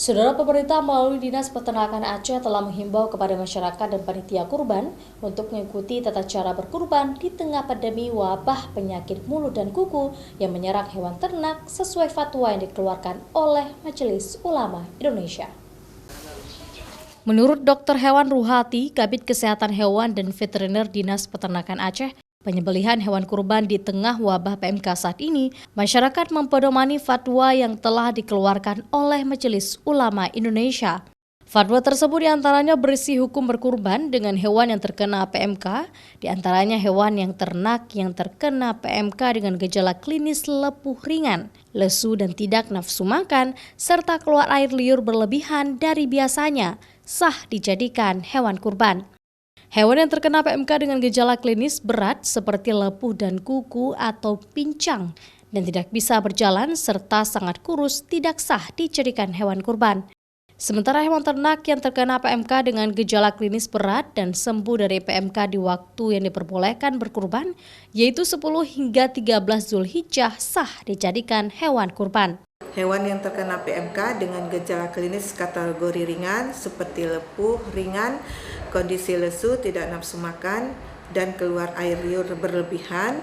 Saudara, pemerintah melalui Dinas Peternakan Aceh telah menghimbau kepada masyarakat dan panitia kurban untuk mengikuti tata cara berkurban di tengah pandemi wabah penyakit mulut dan kuku yang menyerang hewan ternak sesuai fatwa yang dikeluarkan oleh Majelis Ulama Indonesia. Menurut Dr. Hewan Ruhati, Kabid Kesehatan Hewan dan Veteriner Dinas Peternakan Aceh, penyembelihan hewan kurban di tengah wabah PMK saat ini, masyarakat mempedomani fatwa yang telah dikeluarkan oleh Majelis Ulama Indonesia. Fatwa tersebut diantaranya berisi hukum berkurban dengan hewan yang terkena PMK, diantaranya hewan yang ternak yang terkena PMK dengan gejala klinis lepuh ringan, lesu dan tidak nafsu makan, serta keluar air liur berlebihan dari biasanya, sah dijadikan hewan kurban. Hewan yang terkena PMK dengan gejala klinis berat seperti lepuh dan kuku atau pincang dan tidak bisa berjalan serta sangat kurus tidak sah dijadikan hewan kurban. Sementara hewan ternak yang terkena PMK dengan gejala klinis berat dan sembuh dari PMK di waktu yang diperbolehkan berkurban, yaitu 10 hingga 13 Zulhijjah sah dijadikan hewan kurban. Hewan yang terkena PMK dengan gejala klinis kategori ringan seperti lepuh ringan, kondisi lesu, tidak nafsu makan, dan keluar air liur berlebihan,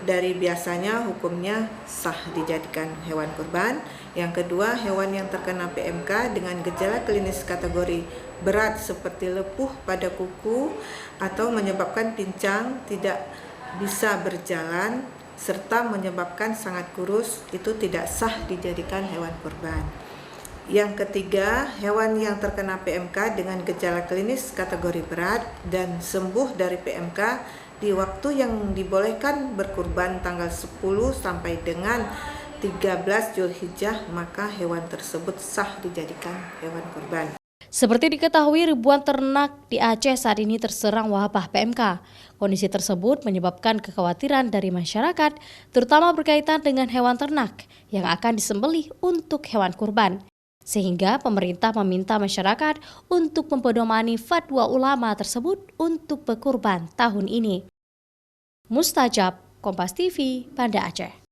dari biasanya hukumnya sah dijadikan hewan kurban. Yang kedua, hewan yang terkena PMK dengan gejala klinis kategori berat seperti lepuh pada kuku atau menyebabkan pincang, tidak bisa berjalan, serta menyebabkan sangat kurus, itu tidak sah dijadikan hewan kurban. Yang ketiga, hewan yang terkena PMK dengan gejala klinis kategori berat dan sembuh dari PMK di waktu yang dibolehkan berkurban tanggal 10 sampai dengan 13 Zulhijjah, maka hewan tersebut sah dijadikan hewan kurban. Seperti diketahui, ribuan ternak di Aceh saat ini terserang wabah PMK. Kondisi tersebut menyebabkan kekhawatiran dari masyarakat, terutama berkaitan dengan hewan ternak yang akan disembelih untuk hewan kurban. Sehingga pemerintah meminta masyarakat untuk mempedomani fatwa ulama tersebut untuk berkurban tahun ini. Mustajab, Kompas TV, Banda Aceh.